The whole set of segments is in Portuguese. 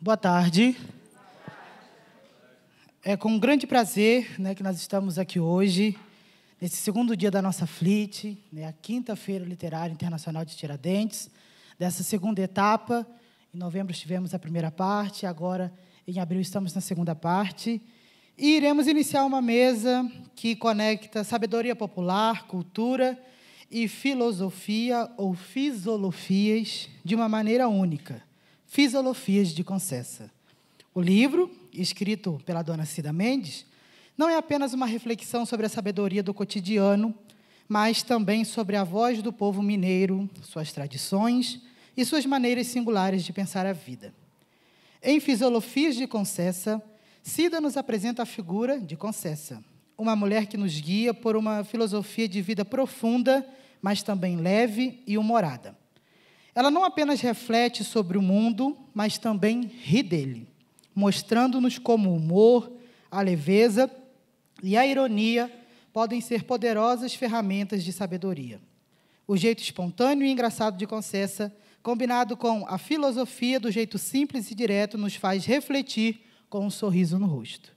Boa tarde. É com grande prazer, que nós estamos aqui hoje, nesse segundo dia da nossa FLIT, a Quinta-feira Literária Internacional de Tiradentes, dessa segunda etapa. Em novembro tivemos a primeira parte, agora em abril estamos na segunda parte. E iremos iniciar uma mesa que conecta sabedoria popular, cultura e filosofia ou fisiolofias de uma maneira única. Fisiolofias de Concessa. O livro, escrito pela dona Cida Mendes, não é apenas uma reflexão sobre a sabedoria do cotidiano, mas também sobre a voz do povo mineiro, suas tradições e suas maneiras singulares de pensar a vida. Em Fisiolofias de Concessa, Cida nos apresenta a figura de Concessa, uma mulher que nos guia por uma filosofia de vida profunda, mas também leve e humorada. Ela não apenas reflete sobre o mundo, mas também ri dele, mostrando-nos como o humor, a leveza e a ironia podem ser poderosas ferramentas de sabedoria. O jeito espontâneo e engraçado de Concessa, combinado com a filosofia do jeito simples e direto, nos faz refletir com um sorriso no rosto.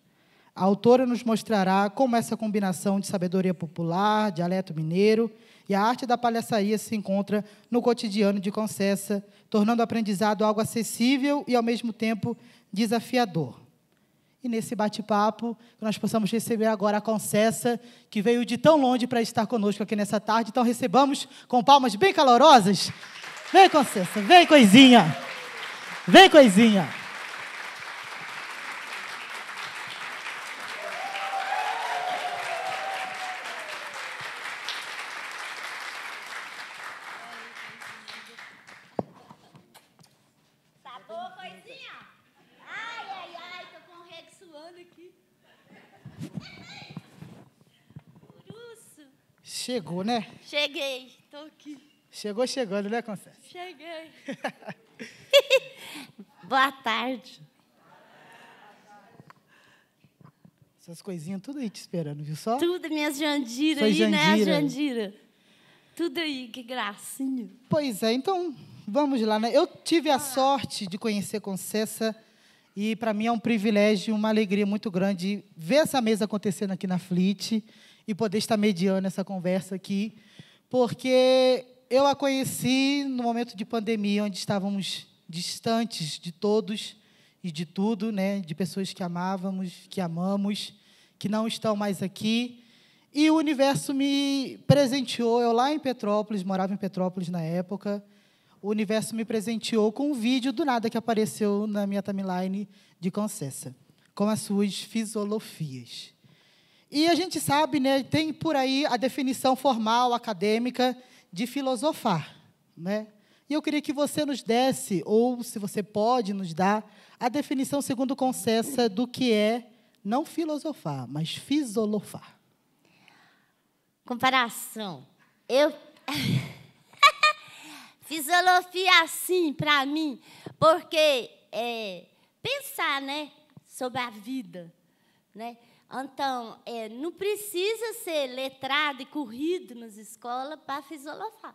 A autora nos mostrará como essa combinação de sabedoria popular, dialeto mineiro e a arte da palhaçaria se encontra no cotidiano de Concessa, tornando o aprendizado algo acessível e, ao mesmo tempo, desafiador. E, nesse bate-papo, nós possamos receber agora a Concessa, que veio de tão longe para estar conosco aqui nessa tarde. Então, recebamos com palmas bem calorosas. Vem, Concessa, vem, coisinha. Vem, coisinha. Chegou, né? Cheguei, estou aqui. Chegou chegando, né, Concessa? Cheguei. Boa tarde. Essas coisinhas tudo aí te esperando, viu só? Tudo, minhas Jandiras Foi aí, Jandira. né, as Jandira? Tudo aí, que gracinha. Pois é, então, vamos lá, né? Eu tive a sorte de conhecer Concessa e, para mim, é um privilégio, uma alegria muito grande ver essa mesa acontecendo aqui na FLIT e poder estar mediando essa conversa aqui, porque eu a conheci no momento de pandemia, onde estávamos distantes de todos e de tudo, né? De pessoas que amávamos, que amamos, que não estão mais aqui. E o universo me presenteou, eu lá em Petrópolis, morava em Petrópolis na época, o universo me presenteou com um vídeo do nada que apareceu na minha timeline de Concessa, com as suas fisiolofias. E a gente sabe, né, tem por aí a definição formal, acadêmica, de filosofar, né? E eu queria que você nos desse, ou se você pode nos dar, a definição segundo Concessa do que é não filosofar, mas fisiolofar. Comparação. Fisiologia assim, para mim, porque pensar, né, sobre a vida, né? Então, não precisa ser letrado e corrido nas escolas para fisiolofar.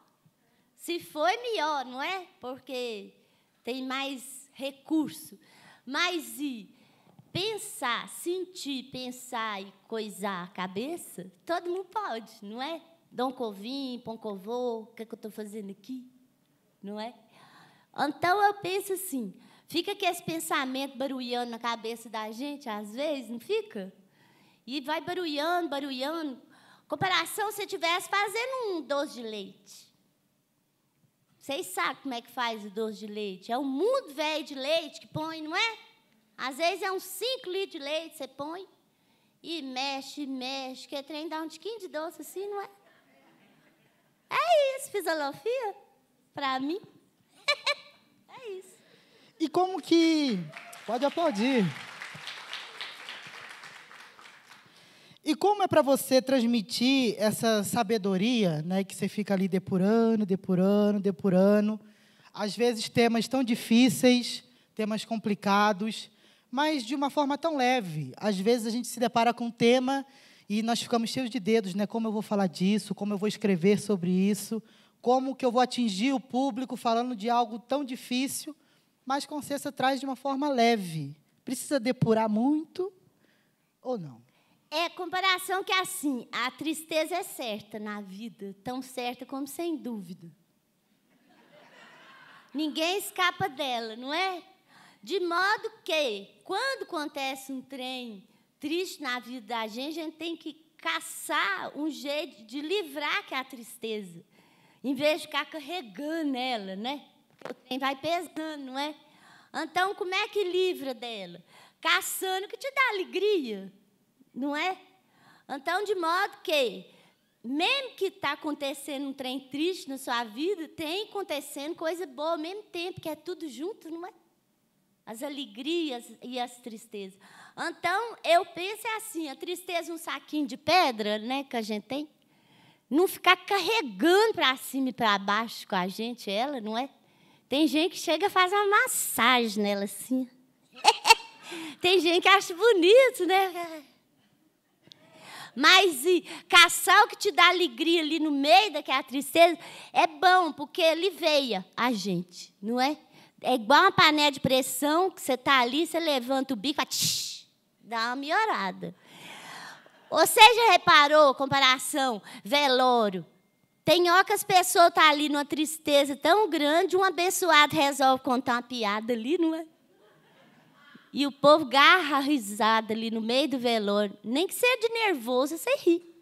Se for, melhor, não é? Porque tem mais recurso. Mas pensar, sentir, pensar e coisar a cabeça, todo mundo pode, não é? Dom Covim, Poncovô, o que eu estou fazendo aqui? Não é? Então, eu penso assim, fica que esse pensamento barulhando na cabeça da gente, às vezes, não fica? E vai barulhando, barulhando. Comparação, se eu estivesse fazendo um doce de leite. Vocês sabem como é que faz o doce de leite? É um mundo velho de leite que põe, não é? Às vezes é uns 5 litros de leite, você põe e mexe, que trem dá um tiquinho de doce assim, não é? É isso, fisiologia, para mim. É isso. E como que... Pode aplaudir. E como é para você transmitir essa sabedoria, né, que você fica ali depurando, às vezes temas tão difíceis, temas complicados, mas de uma forma tão leve. Às vezes a gente se depara com um tema e nós ficamos cheios de dedos, né? Como eu vou falar disso, como eu vou escrever sobre isso, como que eu vou atingir o público falando de algo tão difícil, mas Conceição traz de uma forma leve. Precisa depurar muito ou não? É comparação que, assim, a tristeza é certa na vida, tão certa como sem dúvida. Ninguém escapa dela, não é? De modo que, quando acontece um trem triste na vida da gente, a gente tem que caçar um jeito de livrar que é a tristeza, em vez de ficar carregando ela, né? O trem vai pesando, não é? Então, como é que livra dela? Caçando o que te dá alegria, não é? Então, de modo que, mesmo que está acontecendo um trem triste na sua vida, tem acontecendo coisa boa ao mesmo tempo, que é tudo junto, não é? As alegrias e as tristezas. Então, eu penso assim, a tristeza é um saquinho de pedra, né, que a gente tem. Não ficar carregando para cima e para baixo com a gente, ela, não é? Tem gente que chega a fazer uma massagem nela assim. Tem gente que acha bonito, né? Mas caçar o que te dá alegria ali no meio daquela tristeza é bom, porque aliviia a gente, não é? É igual uma panela de pressão, que você está ali, você levanta o bico, dá uma melhorada. Você já reparou, comparação, velório? Tem hora que as pessoas estão ali numa tristeza tão grande, um abençoado resolve contar uma piada ali, não é? E o povo garra a risada ali no meio do velório. Nem que seja de nervoso, você ri.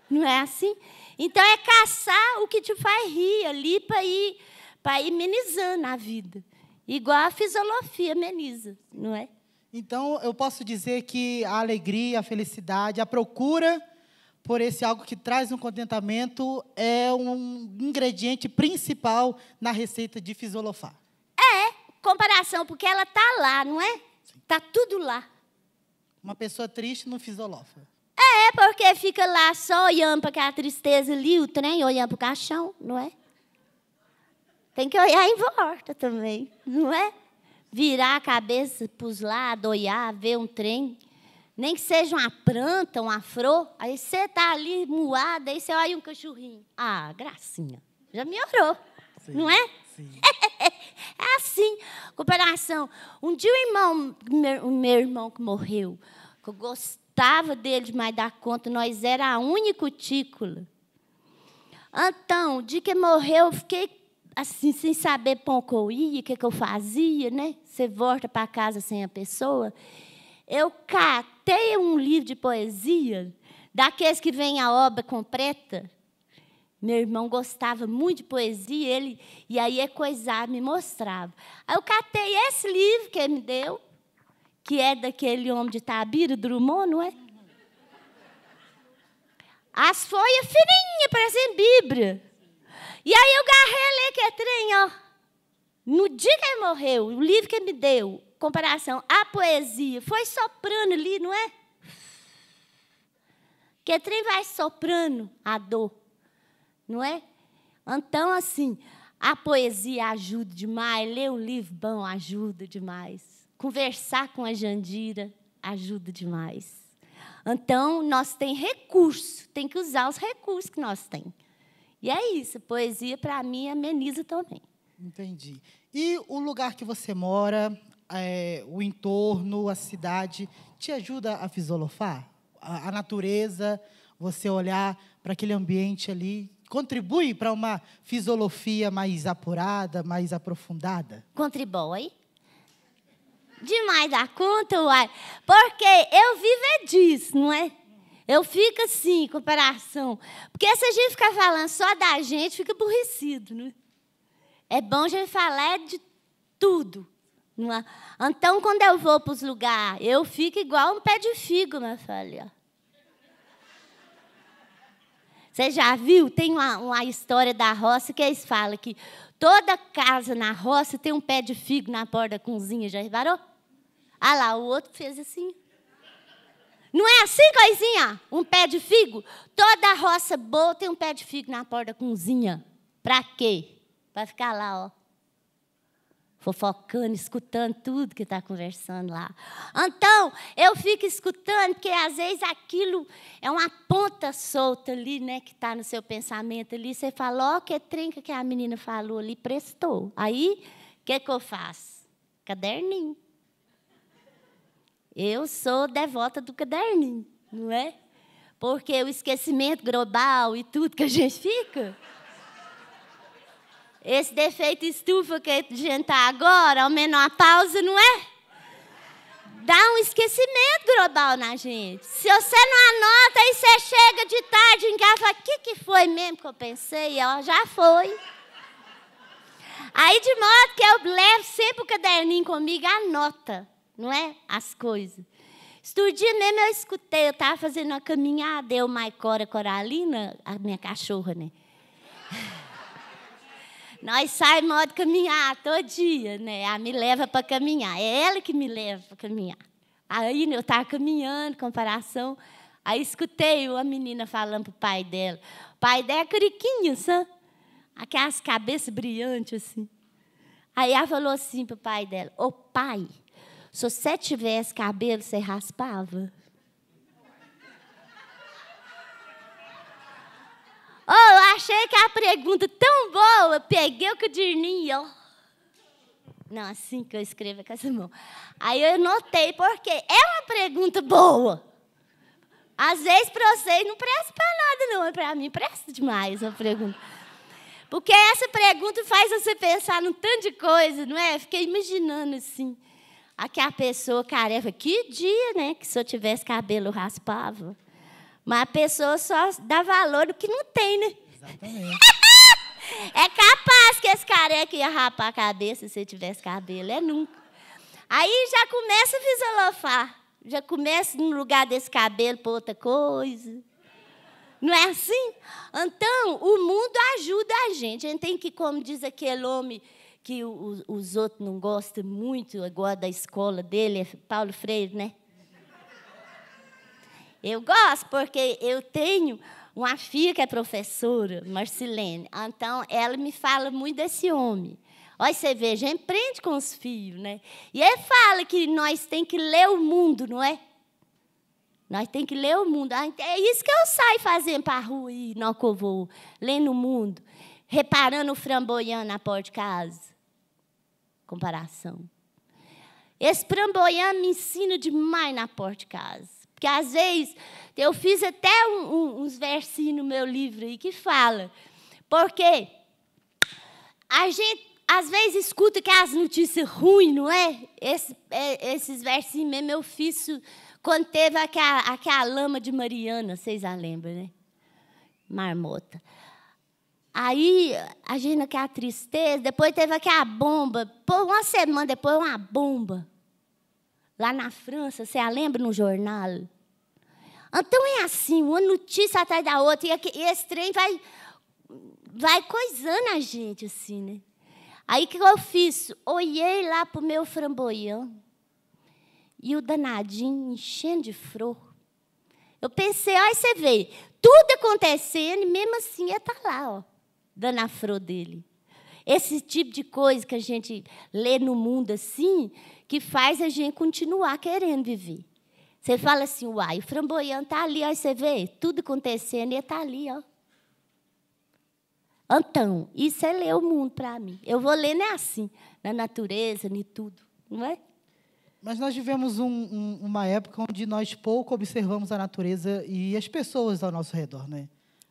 Não é assim? Então, é caçar o que te faz rir ali para ir amenizando a vida. Igual a fisiologia ameniza, não é? Então, eu posso dizer que a alegria, a felicidade, a procura por esse algo que traz um contentamento é um ingrediente principal na receita de Fisolofar. Comparação, porque ela está lá, não é? Está tudo lá. Uma pessoa triste não fisolofa. É, porque fica lá só olhando para aquela tristeza ali, o trem, olhando para o caixão, não é? Tem que olhar em volta também, não é? Virar a cabeça para os lados, olhar, ver um trem. Nem que seja uma planta, um afro. Aí você está ali moada, aí você olha um cachorrinho. Ah, gracinha. Já melhorou, Sim, não é? Sim. É assim, comparação. Um dia o meu irmão que morreu, que eu gostava dele demais da conta, nós era a única cutícula. Então, o dia que ele morreu, eu fiquei assim, sem saber para onde eu ia, o que eu fazia, né? Você volta para casa sem a pessoa. Eu catei um livro de poesia, daqueles que vem a obra completa. Meu irmão gostava muito de poesia, e aí ele coisava, me mostrava. Aí eu catei esse livro que ele me deu, que é daquele homem de Tabira, Drummond, não é? As folhas fininhas, parecendo Bíblia. E aí eu agarrei a ler que é trem, ó. No dia que ele morreu, o livro que ele me deu, comparação, a poesia, foi soprando ali, não é? Que trem vai soprando a dor. Não é? Então, assim, a poesia ajuda demais, ler um livro bom ajuda demais, conversar com a Jandira ajuda demais. Então, nós temos recurso, tem que usar os recursos que nós temos. E é isso, poesia, para mim, ameniza também. Entendi. E o lugar que você mora, o entorno, a cidade, te ajuda a fisolofar? A natureza, você olhar para aquele ambiente ali, contribui para uma fisiologia mais apurada, mais aprofundada? Contribui. Demais da conta, uai. Porque eu vivo é disso, não é? Eu fico assim, comparação. Porque se a gente ficar falando só da gente, fica aborrecido, não é? É bom a gente falar de tudo. Não é? Então, quando eu vou para os lugares, eu fico igual um pé de figo, minha filha. Você já viu? Tem uma história da roça que eles falam que toda casa na roça tem um pé de figo na porta da cozinha. Já reparou? Ah lá, o outro fez assim. Não é assim, coisinha? Um pé de figo? Toda roça boa tem um pé de figo na porta da cozinha. Para quê? Para ficar lá, ó, fofocando, escutando tudo que está conversando lá. Então, eu fico escutando, porque às vezes aquilo é uma ponta solta ali, né, que está no seu pensamento ali. Você fala, ó, que trinca que a menina falou ali, prestou. Aí, que eu faço? Caderninho. Eu sou devota do caderninho, não é? Porque o esquecimento global e tudo que a gente fica... Esse defeito estufa que a gente está agora, a menopausa, não é? Dá um esquecimento global na gente. Se você não anota, aí você chega de tarde em casa e fala, o que foi mesmo que eu pensei? Ó, já foi. Aí, de modo que eu levo sempre o caderninho comigo, anota, não é? As coisas. Outro dia mesmo eu escutei, eu estava fazendo uma caminhada, eu, Maicora Coralina, a minha cachorra, né? Nós saímos de caminhar todo dia, né? Ela me leva para caminhar. É ela que me leva para caminhar. Aí eu estava caminhando, comparação. Aí escutei uma menina falando para o pai dela. O pai dela é curiquinho, sabe? Aquelas cabeças brilhantes, assim. Aí ela falou assim para o pai dela, ô pai, se você tivesse cabelo, você raspava? Oh, eu achei que a pergunta tão boa, peguei o caderninho, ó. Não, assim que eu escrevo com essa mão. Aí eu notei, porque é uma pergunta boa. Às vezes para vocês não presta para nada, não. Para mim presta demais a pergunta. Porque essa pergunta faz você pensar num tanto de coisa, não é? Fiquei imaginando assim. Aqui a pessoa careca, que dia, né? Que se eu tivesse cabelo eu raspava. Mas a pessoa só dá valor no que não tem, né? Exatamente. É capaz que esse careca ia rapar a cabeça se tivesse cabelo. É nunca. Aí já começa a fisolofar. Já começa, no lugar desse cabelo, por outra coisa. Não é assim? Então, o mundo ajuda a gente. A gente tem que, como diz aquele homem que os outros não gostam muito, igual da escola dele, é Paulo Freire, né? Eu gosto, porque eu tenho uma filha que é professora, Marcilene. Então, ela me fala muito desse homem. Olha, você vê, a gente aprende com os filhos, né? E ele fala que nós temos que ler o mundo, não é? Nós temos que ler o mundo. É isso que eu saio fazendo para a rua, não que eu vou, lendo o mundo, reparando o framboiano na porta de casa. Comparação. Esse framboiano me ensina demais na porta de casa. Porque, às vezes, eu fiz até uns versinhos no meu livro aí que fala. Porque a gente, às vezes, escuta que as notícias ruins, não é? Esses versinhos mesmo eu fiz quando teve aquela lama de Mariana, vocês já lembram, né? Marmota. Aí, a gente naquela tristeza, depois teve aquela bomba. Por uma semana depois, uma bomba. Lá na França, você a lembra no jornal? Então é assim, uma notícia atrás da outra, e esse trem vai coisando a gente, assim, né? Aí o que eu fiz? Olhei lá para o meu framboião, e o danadinho enchendo de flor. Eu pensei, olha, você vê, tudo acontecendo, e mesmo assim ele está lá, ó, dando a flor dele. Esse tipo de coisa que a gente lê no mundo assim, que faz a gente continuar querendo viver. Você fala assim, uai, o framboiano está ali, ó, você vê, tudo acontecendo, e ele está ali, ó. Então, isso é ler o mundo para mim. Eu vou ler, não é assim, na natureza, em tudo, não é? Mas nós vivemos uma época onde nós pouco observamos a natureza e as pessoas ao nosso redor, né?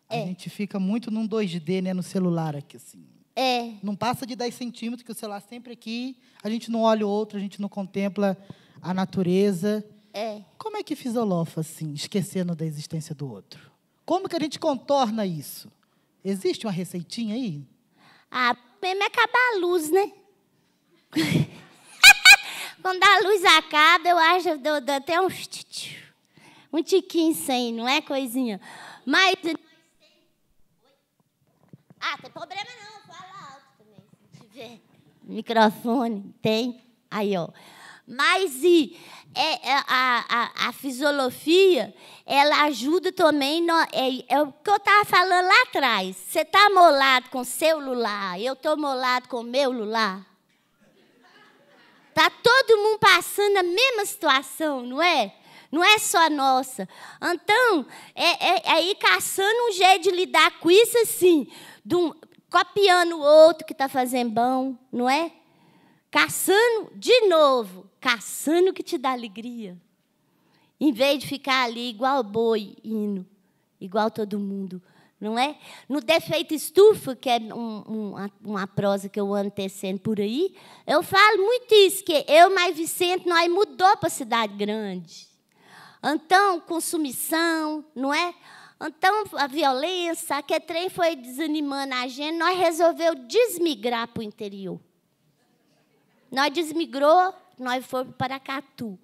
A gente fica muito num 2D, né, no celular aqui, assim. Não passa de 10 centímetros, que o celular sempre aqui, a gente não olha o outro, a gente não contempla a natureza. Como é que fisiolofa, assim, esquecendo da existência do outro? Como que a gente contorna isso? Existe uma receitinha aí? Mesmo é acabar a luz, né? Quando a luz acaba, eu acho que dou até um tiquinho sem, não é coisinha? Mas... tem problema não, fala alto também, se tiver microfone, tem. Aí, ó. Mas a fisiologia, ela ajuda também, é o que eu estava falando lá atrás. Você está molado com o seu celular, eu estou molado com o meu celular. Está todo mundo passando a mesma situação, não é? Não é só nossa. Então, ir caçando um jeito de lidar com isso assim, copiando o outro que está fazendo bom, não é? caçando de novo, caçando o que te dá alegria. Em vez de ficar ali igual boi, indo, igual todo mundo. Não é? No Defeito Estufa, que é uma prosa que eu ando tecendo por aí, eu falo muito isso, que eu mais Vicente, nós mudou para a cidade grande. Então, consumição, não é? Então, a violência, aquele trem foi desanimando a gente, nós resolvemos desmigrar para o interior. Nós desmigrou, nós fomos para Paracatu.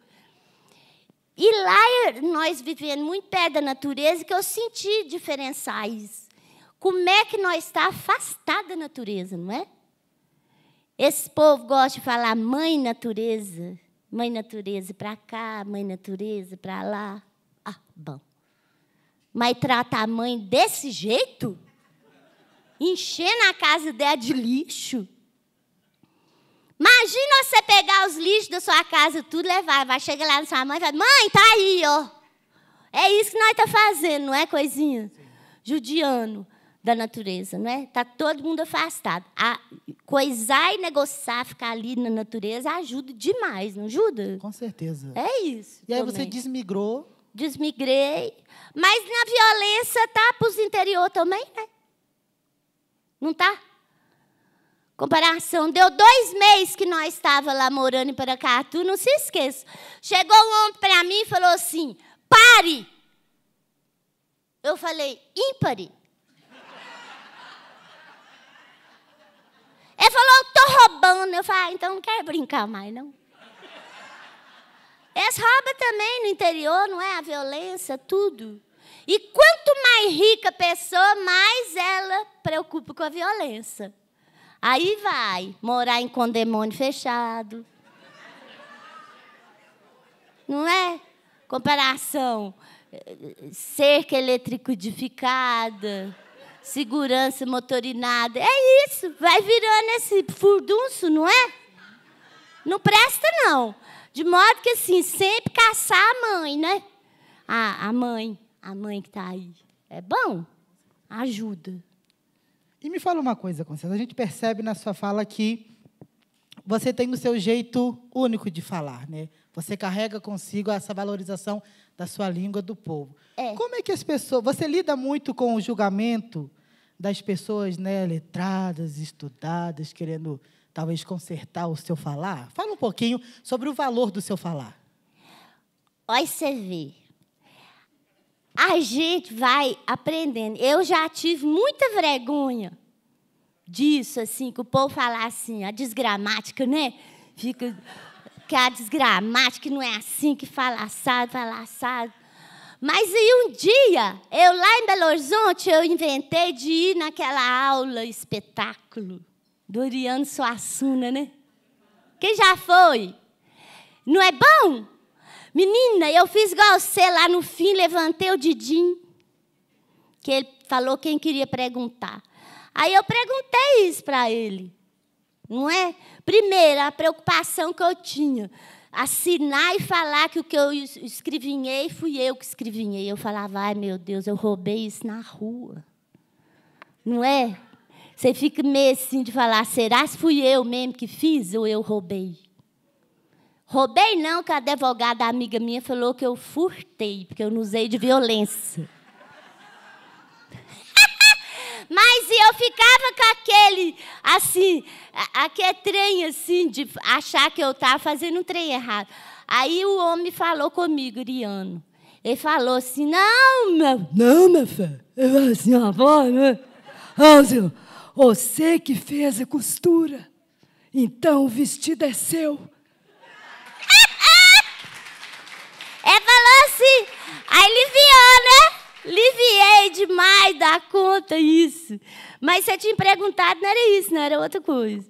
E lá, nós vivendo muito perto da natureza, que eu senti diferenciar isso. Como é que nós estamos afastados da natureza, não é? Esse povo gosta de falar mãe natureza para cá, mãe natureza para lá. Ah, bom. Mas trata a mãe desse jeito? Enchendo a casa dela de lixo? Imagina você pegar os lixos da sua casa, tudo levar, vai chegar lá na sua mãe e vai, mãe, tá aí, ó. É isso que nós estamos fazendo, não é, coisinha? Sim. Judiando da natureza, não é? Está todo mundo afastado. Coisar e negociar, ficar ali na natureza, ajuda demais, não ajuda? Com certeza. É isso. E aí também. Você desmigrou? Desmigrei. Mas na violência tá para os interior também, né? Não tá? Comparação, deu 2 meses que nós estávamos lá morando em Paracatu, não se esqueça. Chegou um homem para mim e falou assim, pare! Eu falei, ímpare. Ele falou, eu estou roubando. Eu falei, então não quero brincar mais, não. Eles roubam também no interior, não é? A violência, tudo. E quanto mais rica a pessoa, mais ela preocupa com a violência. Aí vai morar em condomínio fechado. Não é? Comparação. Cerca eletricidade, segurança motorinada. É isso. Vai virando esse furdunço, não é? Não presta, não. De modo que, assim, sempre caçar a mãe, né? A mãe que está aí. É bom? Ajuda. E me fala uma coisa, Conceição. A gente percebe na sua fala que você tem o seu jeito único de falar, né? Você carrega consigo essa valorização da sua língua, do povo. É. Como é que as pessoas... Você lida muito com o julgamento das pessoas, né, letradas, estudadas, querendo, talvez, consertar o seu falar? Fala um pouquinho sobre o valor do seu falar. Olha, você vê. A gente vai aprendendo. Eu já tive muita vergonha disso, assim, que o povo falar assim, a desgramática, né? Fica que a desgramática não é assim, que fala assado, fala assado. Mas aí um dia, eu lá em Belo Horizonte, eu inventei de ir naquela aula espetáculo do Oriano Suassuna, né? Quem já foi? Não é bom? Menina, eu fiz igual você lá no fim, levantei o Didim, que ele falou quem queria perguntar. Aí eu perguntei isso para ele, não é? Primeiro, a preocupação que eu tinha, assinar e falar que o que eu escrevinhei, fui eu que escrevinhei. Eu falava, ai, meu Deus, eu roubei isso na rua. Não é? Você fica meio assim de falar, será se fui eu mesmo que fiz ou eu roubei? Roubei não, que a advogada amiga minha falou que eu furtei, porque eu não usei de violência. Mas eu ficava com aquele, assim, aquele trem, assim, de achar que eu estava fazendo um trem errado. Aí o homem falou comigo, Iriano. Ele falou assim, não, minha filha. Eu falei assim, avó, né? Você que fez a costura. Então o vestido é seu. Ele falou assim, aí aliviou, né? Aliviei demais da conta isso. Mas você tinha perguntado, não era isso, não era outra coisa.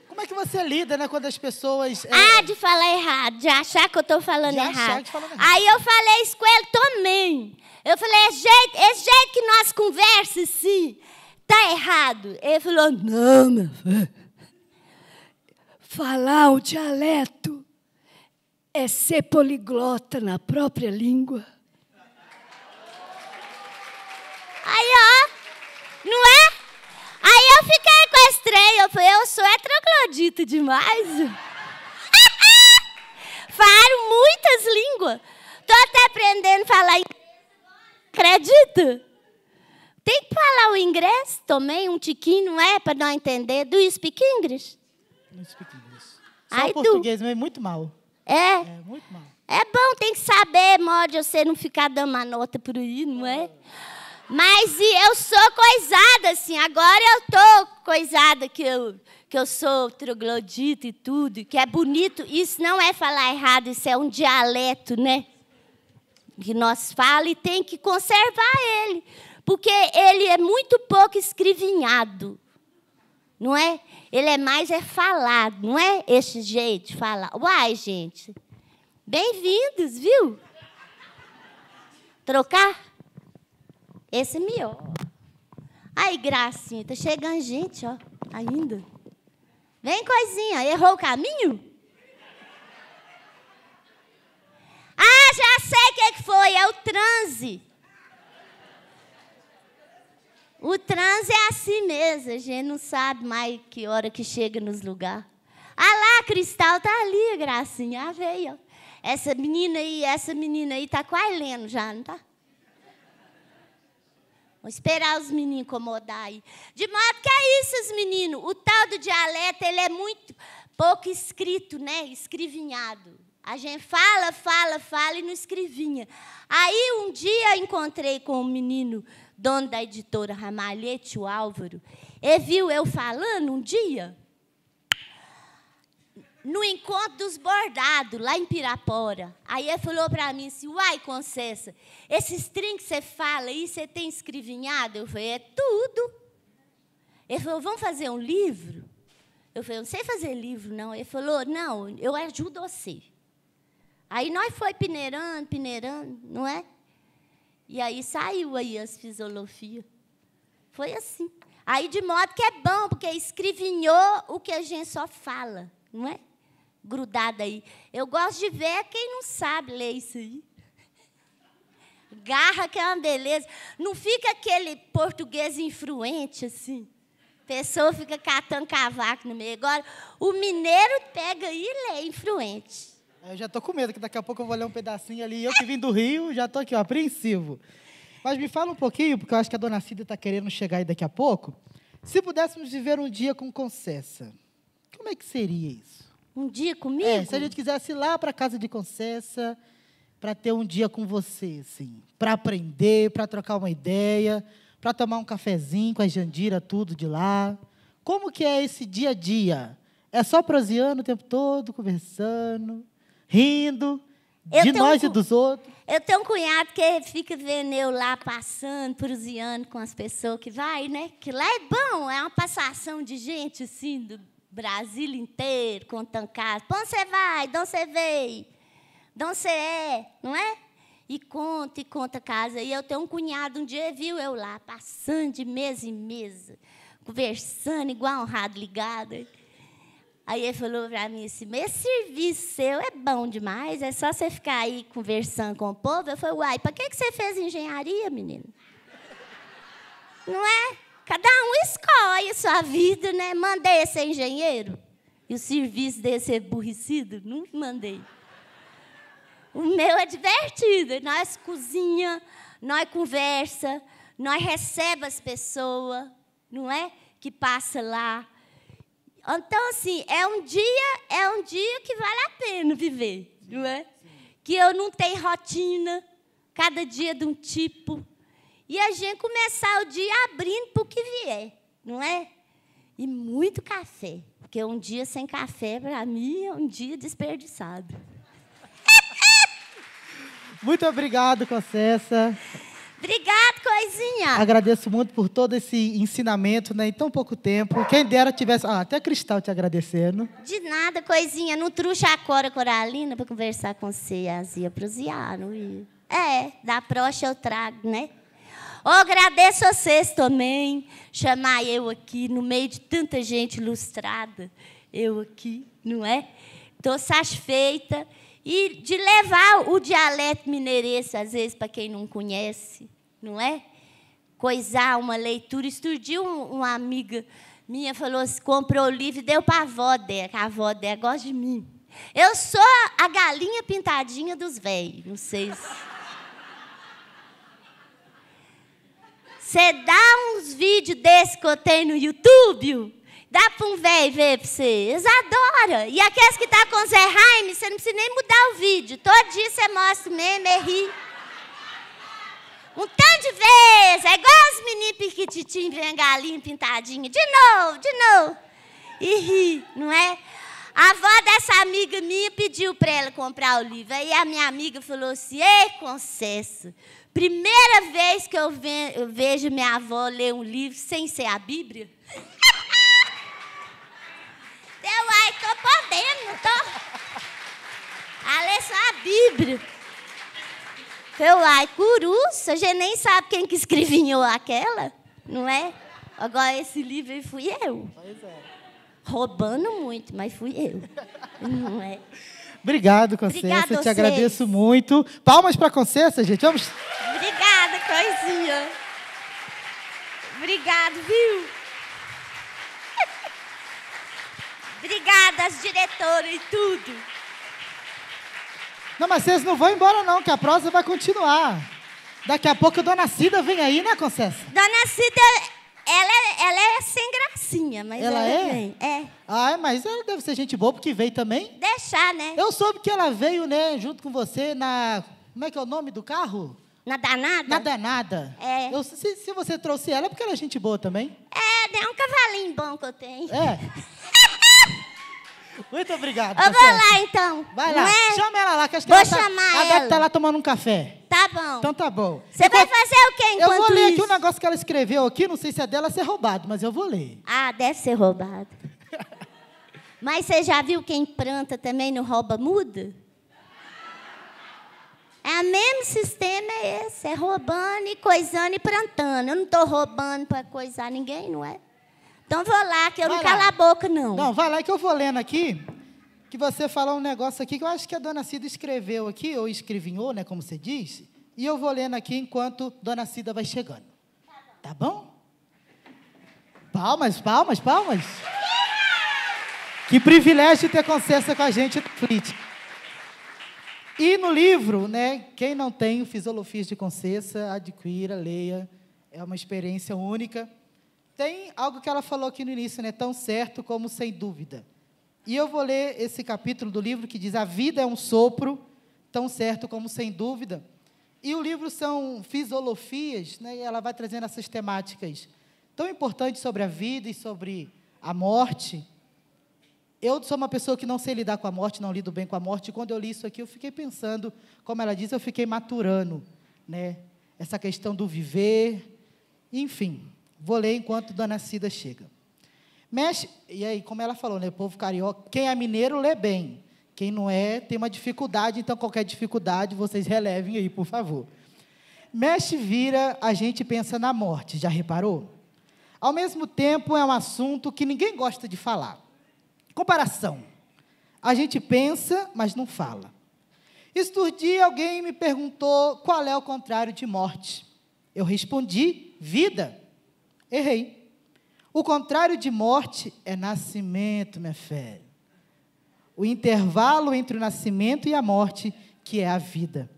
Como é que você lida, né, quando as pessoas... de falar errado, de achar que eu estou falando errado. Aí eu falei isso com ele também. Eu falei, esse jeito que nós conversamos, sim, tá errado. Ele falou, não, meu filho. Falar um dialeto é ser poliglota na própria língua. Aí, ó, não é? Aí eu fiquei com a estreia, eu falei, eu sou troglodita demais. falo muitas línguas. Estou até aprendendo a falar inglês. Acredita? Tem que falar o inglês. Tomei um tiquinho, não é? Para não entender. Do you speak English? Não speak English. Só o português, mas é muito mal. É? É, muito mal. É bom, tem que saber, modo de você não ficar dando uma nota por aí, não é? Mas eu sou coisada, assim. Agora eu tô coisada que eu sou troglodita e tudo, que é bonito. Isso não é falar errado, isso é um dialeto, né? Que nós falamos e tem que conservar ele. Porque ele é muito pouco escrivinhado, não é? Ele é mais falado, não é? Esse jeito de falar. Uai, gente, bem-vindos, viu? Trocar? Esse é meu. Aí, gracinha, tá chegando gente, ó, ainda. Vem, coisinha, errou o caminho? Ah, já sei o que foi, é o transe. O transe é assim mesmo, a gente não sabe mais que hora que chega nos lugares. Ah lá, a Cristal tá ali, gracinha, veio, ó. Essa menina aí tá quase lendo já, não tá? Vou esperar os meninos incomodar aí. De modo que é isso, os meninos. O tal do dialeto, ele é muito pouco escrito, né? Escrivinhado. A gente fala e não escrevinha. Aí, um dia, eu encontrei com um menino, dono da editora Ramalhete, o Álvaro. Ele viu eu falando um dia, no encontro dos bordados, lá em Pirapora. Aí ele falou para mim assim, uai, Concessa, esses trem que você fala aí, você tem escrivinhado? Eu falei, é tudo. Ele falou, vamos fazer um livro? Eu falei, eu não sei fazer livro, não. Ele falou, não, eu ajudo você. Aí nós foi peneirando, não é? E aí saiu aí as fisiologias. Foi assim. Aí, de modo que é bom, porque escrevinhou o que a gente só fala, não é? Grudado aí. Eu gosto de ver quem não sabe ler isso aí. Garra, que é uma beleza. Não fica aquele português influente, assim. A pessoa fica catando cavaco no meio. Agora, o mineiro pega aí e lê influente. Eu já estou com medo, que daqui a pouco eu vou ler um pedacinho ali. Eu que vim do Rio, já estou aqui, ó, apreensivo. Mas me fala um pouquinho, porque eu acho que a dona Cida está querendo chegar aí daqui a pouco. Se pudéssemos viver um dia com Concessa, como é que seria isso? Um dia comigo? Se a gente quisesse ir lá para a casa de Concessa, para ter um dia com você, assim, para aprender, para trocar uma ideia, para tomar um cafezinho com a Jandira, tudo de lá. Como que é esse dia a dia? É só proseando o tempo todo, conversando, rindo, de nós e dos outros? Eu tenho um cunhado que fica vendo eu lá passando, proseando com as pessoas que vai, né? Que lá é bom, é uma passação de gente, assim, do Brasil inteiro, contando casa. Pra onde você vai? De onde você veio? De onde você é? Não é? E conta casa. E eu tenho um cunhado, um dia viu eu lá, passando de mesa em mesa, conversando, igual um rádio ligado. Aí ele falou para mim assim, mas esse serviço seu é bom demais, é só você ficar aí conversando com o povo. Eu falei, uai, para que você fez engenharia, menino? Não é? Cada um escolhe a sua vida, né? Mandei ser engenheiro. E o serviço dele ser aborrecido? Não mandei. O meu é divertido. Nós cozinha, nós conversa, nós recebemos as pessoas, não é? Que passa lá. Então, assim, é um dia que vale a pena viver, não é? Sim. Que eu não tenho rotina, cada dia de um tipo. E a gente começar o dia abrindo para o que vier, não é? E muito café, porque um dia sem café, para mim, é um dia desperdiçado. Muito obrigado, Concessa. Obrigado, coisinha. Agradeço muito por todo esse ensinamento, né, em tão pouco tempo. Quem dera tivesse... até a Cristal te agradecendo. De nada, coisinha. Não trouxe a Cora Coralina para conversar com você, Azia, prosear, não ia? Da próxima eu trago, né? Agradeço a vocês também, chamar eu aqui, no meio de tanta gente ilustrada, eu aqui, não é? Estou satisfeita. E de levar o dialeto mineirense, às vezes, para quem não conhece, não é? Coisar uma leitura. Estudou uma amiga minha, falou assim, comprou o livro e deu para a avó dela, que a avó dela gosta de mim. Eu sou a galinha pintadinha dos velhos, não sei se... Você dá uns vídeos desses que eu tenho no YouTube, dá para um velho ver para você. Eles adoram. E aqueles que estão com Alzheimer, você não precisa nem mudar o vídeo. Todo dia você mostra mesmo e ri. Um tanto de vezes. É igual os meninos piquititinhos vendo galinha pintadinha. De novo. E ri, não é? A avó dessa amiga minha pediu para ela comprar o livro. Aí a minha amiga falou assim, ei, Concessa, primeira vez que eu vejo minha avó ler um livro sem ser a Bíblia. Ai, tô podendo, não tô? A ler só a Bíblia. Ai, curuça, a gente nem sabe quem que escrevinhou aquela, não é? Agora esse livro aí fui eu. Pois é. Roubando muito, mas fui eu. Não é? Obrigado, Concessa. Eu te agradeço muito. Palmas para a Concessa, gente. Vamos. Obrigada, coisinha. Obrigada, viu? Obrigada, as diretoras e tudo. Não, mas vocês não vão embora, não, que a prosa vai continuar. Daqui a pouco a Dona Cida vem aí, né, Concessa? Dona Cida, ela é sem gracinha, mas ela vem. É. Ah, mas ela deve ser gente boa, porque veio também. Deixar, né? Eu soube que ela veio, né, junto com você na... Como é que é o nome do carro? Na Danada? Na Danada. É. Se você trouxe ela, é porque ela é gente boa também. É um cavalinho bom que eu tenho. É. Muito obrigado. Eu vou lá, então. Vai lá, chama ela lá, que acho que vou ela chamar ela deve estar lá tomando um café. Tá bom. Então tá bom. Você vai fazer o quê enquanto isso? Eu vou ler aqui isso? um negócio que ela escreveu aqui, não sei se é dela ou se é roubado, mas eu vou ler. Ah, deve ser roubado. Mas você já viu quem planta também não rouba muda? É o mesmo sistema é esse, é roubando e coisando e plantando. Eu não estou roubando para coisar ninguém, não é? Então vou lá, que eu não calo a boca, não. Não, vai lá que eu vou lendo aqui, que você falou um negócio aqui que eu acho que a Dona Cida escreveu aqui, ou escrevinhou, né, como você disse, e eu vou lendo aqui enquanto Dona Cida vai chegando. Tá bom? Palmas, palmas, palmas. Que privilégio ter Concessa com a gente no Flit. E no livro, né, quem não tem o Fisiolofias de Concessa, adquira, leia, é uma experiência única. Tem algo que ela falou aqui no início, né, tão certo como sem dúvida. E eu vou ler esse capítulo do livro que diz: a vida é um sopro, tão certo como sem dúvida. E o livro são fisiolofias, né, e ela vai trazendo essas temáticas tão importantes sobre a vida e sobre a morte. Eu sou uma pessoa que não sei lidar com a morte, não lido bem com a morte, e quando eu li isso aqui, eu fiquei pensando, como ela diz, eu fiquei maturando, né, essa questão do viver, enfim, vou ler enquanto Dona Cida chega. Mexe, e aí, como ela falou, né, povo carioca, quem é mineiro lê bem, quem não é, tem uma dificuldade, então qualquer dificuldade, vocês relevem aí, por favor. Mexe, vira, a gente pensa na morte, já reparou? Ao mesmo tempo, é um assunto que ninguém gosta de falar. Comparação. A gente pensa, mas não fala. Estes dias, alguém me perguntou qual é o contrário de morte. Eu respondi, vida. Errei. O contrário de morte é nascimento, minha fé. O intervalo entre o nascimento e a morte, que é a vida.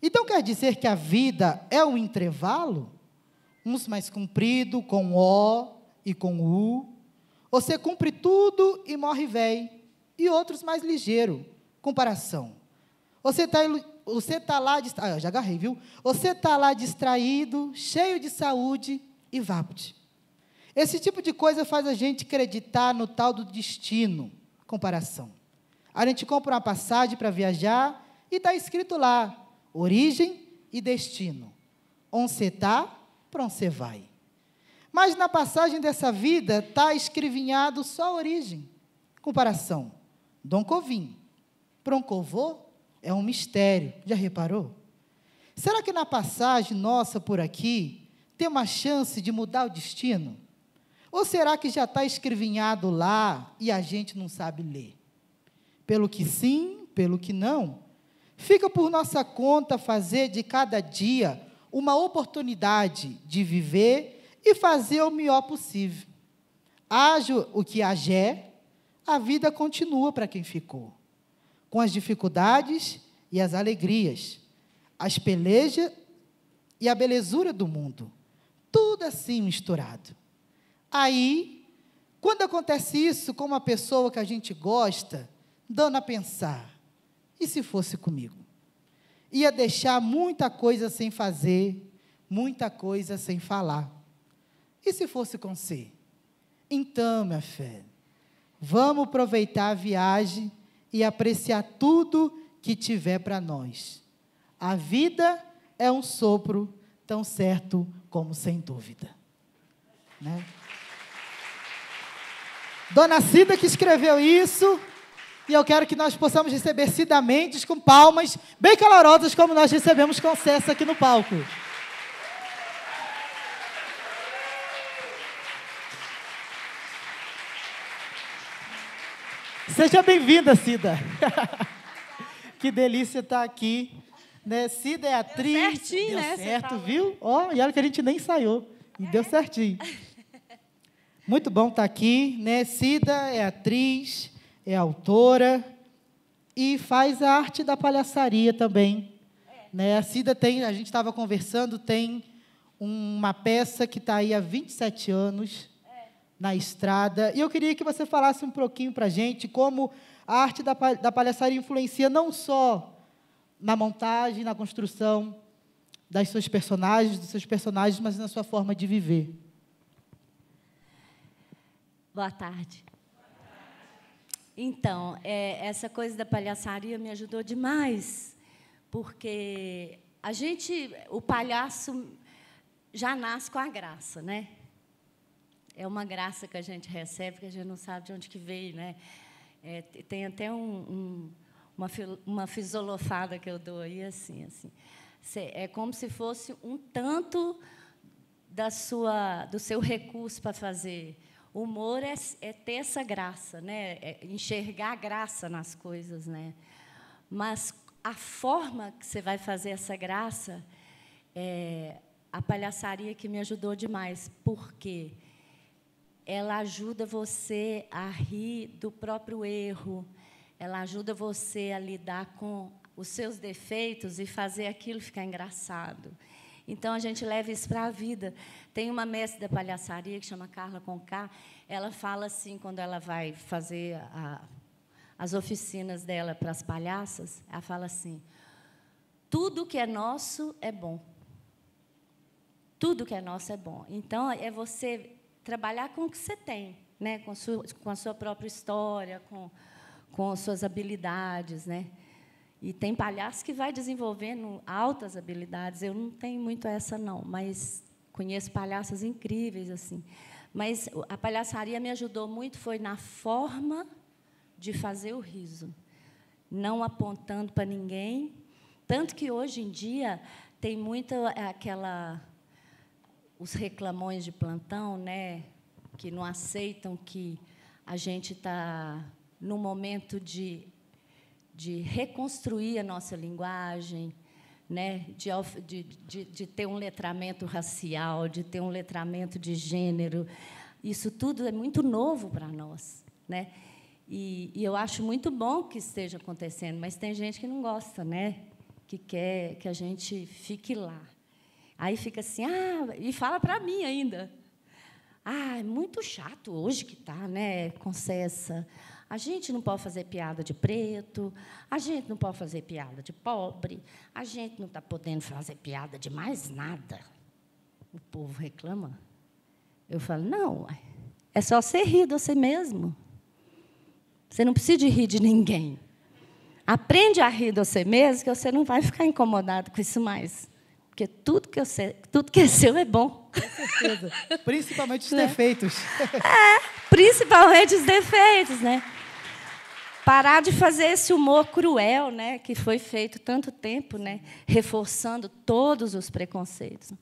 Então, quer dizer que a vida é um intervalo? Uns mais comprido, com O e com U. Você cumpre tudo e morre velho. E outros mais ligeiro. Comparação. Você tá lá... já agarrei, viu? Você está lá distraído, cheio de saúde e vapt. Esse tipo de coisa faz a gente acreditar no tal do destino. Comparação. A gente compra uma passagem para viajar e está escrito lá, origem e destino. Onde você está, para onde você vai. Mas na passagem dessa vida está escrevinhado só a origem. Comparação. Dom Covim. Proncovô é um mistério. Já reparou? Será que na passagem nossa por aqui tem uma chance de mudar o destino? Ou será que já está escrevinhado lá e a gente não sabe ler? Pelo que sim, pelo que não. Fica por nossa conta fazer de cada dia uma oportunidade de viver e fazer o melhor possível. Haja o que haja, a vida continua para quem ficou. com as dificuldades e as alegrias, as pelejas e a belezura do mundo. Tudo assim misturado. Aí, quando acontece isso com uma pessoa que a gente gosta, dando a pensar, e se fosse comigo? Ia deixar muita coisa sem fazer, muita coisa sem falar. E se fosse com você? Então, minha fé, vamos aproveitar a viagem e apreciar tudo que tiver para nós. A vida é um sopro tão certo como sem dúvida. Né? Dona Cida que escreveu isso, e eu quero que nós possamos receber Cida Mendes com palmas bem calorosas, como nós recebemos com Cessa aqui no palco. Seja bem-vinda, Cida. Que delícia estar aqui. Né? Cida é atriz. Deu certinho, deu né? certo, viu? Oh, e olha que a gente nem ensaiou. E deu certinho. Muito bom estar aqui. Né? Cida é atriz, é autora e faz a arte da palhaçaria também. Né? A Cida tem, a gente estava conversando, tem uma peça que está aí há 27 anos na estrada. E eu queria que você falasse um pouquinho para a gente como a arte da palhaçaria influencia não só na montagem, na construção dos seus personagens, mas na sua forma de viver. Boa tarde. Então, essa coisa da palhaçaria me ajudou demais, porque o palhaço já nasce com a graça, né? É uma graça que a gente recebe, que a gente não sabe de onde que veio, né? Tem até uma fisolofada que eu dou aí, assim. É como se fosse um tanto do seu recurso para fazer. O humor é ter essa graça, né? É enxergar a graça nas coisas, né? Mas a forma que você vai fazer essa graça é a palhaçaria que me ajudou demais, porque ela ajuda você a rir do próprio erro, ela ajuda você a lidar com os seus defeitos e fazer aquilo ficar engraçado. Então, a gente leva isso para a vida. Tem uma mestre da palhaçaria, que chama Carla Conká, ela fala assim, quando ela vai fazer as oficinas dela para as palhaças, ela fala assim, tudo que é nosso é bom. Tudo que é nosso é bom. Então, é você trabalhar com o que você tem, né? Com a sua própria história, com as suas habilidades, né? E tem palhaço que vai desenvolvendo altas habilidades. Eu não tenho muito essa, não, mas conheço palhaços incríveis, assim. Mas a palhaçaria me ajudou muito, foi na forma de fazer o riso, não apontando para ninguém. Tanto que, hoje em dia, tem muito os reclamões de plantão, né, que não aceitam que a gente está num momento de reconstruir a nossa linguagem, né, de ter um letramento racial, de ter um letramento de gênero. Isso tudo é muito novo para nós, né? E eu acho muito bom que esteja acontecendo, mas tem gente que não gosta, né, que quer que a gente fique lá. Aí fica assim, e fala para mim ainda. É muito chato hoje que está, né, Concessa. A gente não pode fazer piada de preto, a gente não pode fazer piada de pobre, a gente não está podendo fazer piada de mais nada. O povo reclama. Eu falo, não, é só você rir de você mesmo. Você não precisa de rir de ninguém. Aprende a rir de você mesmo, que você não vai ficar incomodado com isso mais. Porque tudo que é seu é bom. Com certeza. Principalmente os defeitos. Principalmente os defeitos, né? Parar de fazer esse humor cruel, né, que foi feito tanto tempo, né, reforçando todos os preconceitos.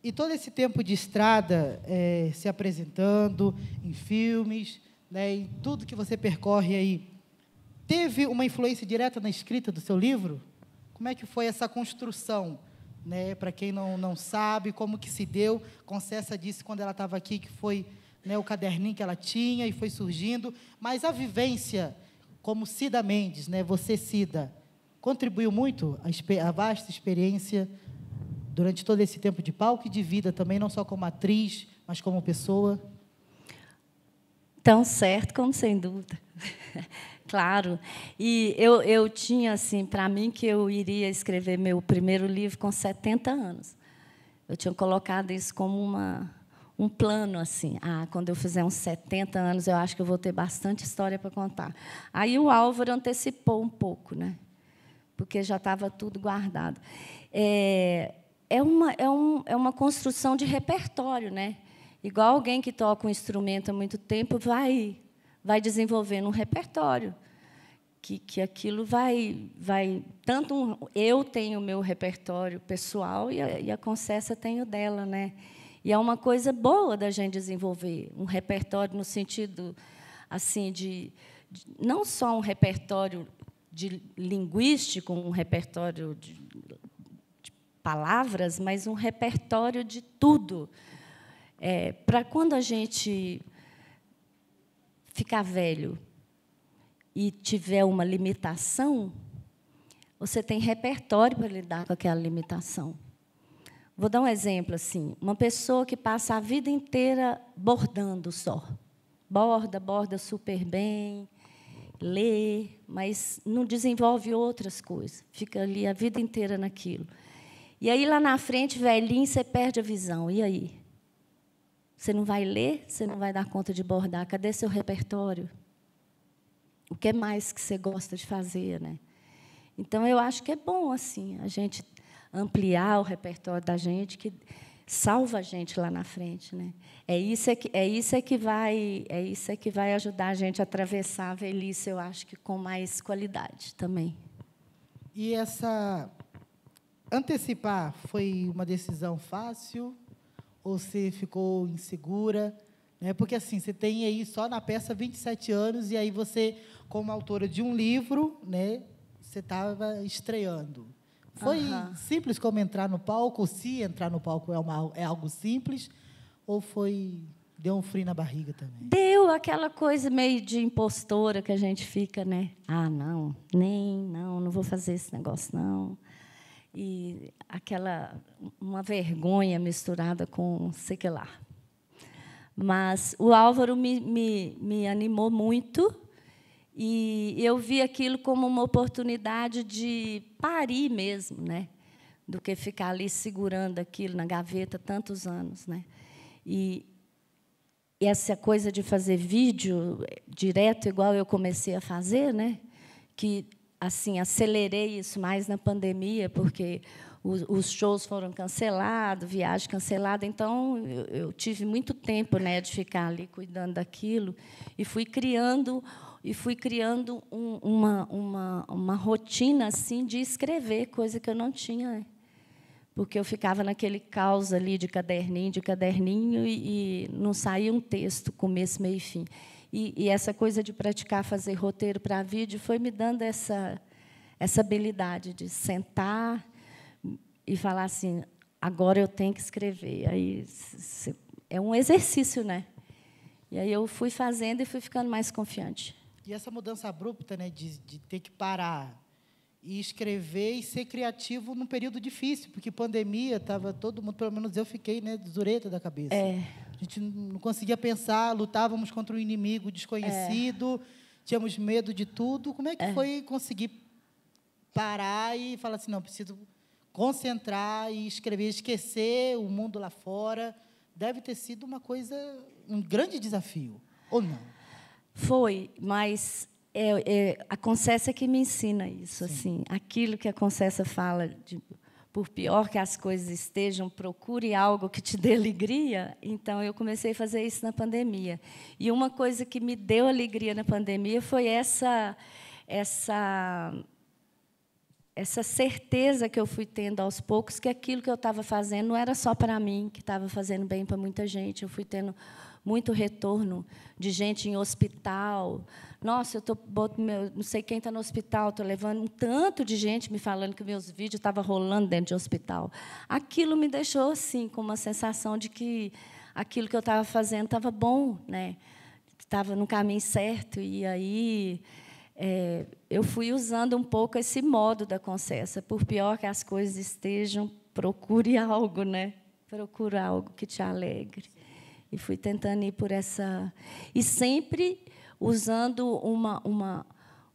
E todo esse tempo de estrada, se apresentando em filmes, né, em tudo que você percorre aí, teve uma influência direta na escrita do seu livro? Como é que foi essa construção? Né, para quem não sabe, como que se deu, Concessa disse quando ela estava aqui que foi, né, o caderninho que ela tinha e foi surgindo, mas a vivência como Cida Mendes, né? Você, Cida, contribuiu muito a vasta experiência durante todo esse tempo de palco e de vida também, não só como atriz, mas como pessoa? Tão certo como sem dúvida. Claro. E eu tinha, assim, para mim, que eu iria escrever meu primeiro livro com 70 anos. Eu tinha colocado isso como um plano, assim. Quando eu fizer uns 70 anos, eu acho que eu vou ter bastante história para contar. Aí o Álvaro antecipou um pouco, né? Porque já estava tudo guardado. É uma construção de repertório, né? Igual alguém que toca um instrumento há muito tempo vai desenvolvendo um repertório, que aquilo vai tanto eu tenho o meu repertório pessoal e a Concessa tem o dela, né? E é uma coisa boa da gente desenvolver um repertório no sentido assim de não só um repertório de linguístico, um repertório de palavras, mas um repertório de tudo. Para quando a gente ficar velho e tiver uma limitação, você tem repertório para lidar com aquela limitação. Vou dar um exemplo assim: uma pessoa que passa a vida inteira bordando só, borda super bem, lê, mas não desenvolve outras coisas, fica ali a vida inteira naquilo. E aí, lá na frente, velhinho, você perde a visão. E aí? Você não vai ler? Você não vai dar conta de bordar? Cadê seu repertório? O que mais que você gosta de fazer, né? Então, eu acho que é bom assim a gente ampliar o repertório da gente, que salva a gente lá na frente, né? Isso é que vai ajudar a gente a atravessar a velhice, eu acho que com mais qualidade também. E antecipar foi uma decisão fácil ou você ficou insegura? Porque assim, você tem aí só na peça 27 anos e aí você, como autora de um livro, né, você estava estreando. Foi simples como entrar no palco? Ou se entrar no palco é algo simples? Ou deu um frio na barriga também? Deu aquela coisa meio de impostora que a gente fica, né? Não vou fazer esse negócio, não. E uma vergonha misturada com sei que lá. Mas o Álvaro me animou muito e eu vi aquilo como uma oportunidade de parir mesmo, né? Do que ficar ali segurando aquilo na gaveta tantos anos, né? E essa coisa de fazer vídeo direto, igual eu comecei a fazer, né? Que assim acelerei isso mais na pandemia, porque os shows foram cancelados, viagem cancelada, então eu tive muito tempo, né, de ficar ali cuidando daquilo e fui criando uma rotina assim de escrever, coisa que eu não tinha, né? Porque eu ficava naquele caos ali de caderninho e não saía um texto, começo, meio e fim. E essa coisa de praticar fazer roteiro para vídeo foi me dando essa habilidade de sentar e falar assim, agora eu tenho que escrever. Aí é um exercício, né? E aí eu fui fazendo e fui ficando mais confiante. E essa mudança abrupta, né, de ter que parar e escrever e ser criativo num período difícil, porque pandemia estava todo mundo, pelo menos eu fiquei, né, zureta da cabeça. A gente não conseguia pensar, lutávamos contra um inimigo desconhecido, tínhamos medo de tudo. Como é que foi conseguir parar e falar assim, não, preciso concentrar e escrever, esquecer o mundo lá fora? Deve ter sido um grande desafio, ou não? Foi, mas a Concessa que me ensina isso. Assim, aquilo que a Concessa fala, por pior que as coisas estejam, procure algo que te dê alegria. Então, eu comecei a fazer isso na pandemia. E uma coisa que me deu alegria na pandemia foi essa certeza que eu fui tendo aos poucos que aquilo que eu estava fazendo não era só para mim, que estava fazendo bem para muita gente. Eu fui tendo muito retorno de gente em hospital. Nossa, não sei quem está no hospital, estou levando um tanto de gente me falando que meus vídeos estavam rolando dentro de hospital. Aquilo me deixou assim, com uma sensação de que aquilo que eu estava fazendo estava bom, né? Estava no caminho certo. E aí eu fui usando um pouco esse modo da Concessa. Por pior que as coisas estejam, procure algo, né? Procura algo que te alegre. E fui tentando ir por essa... E sempre usando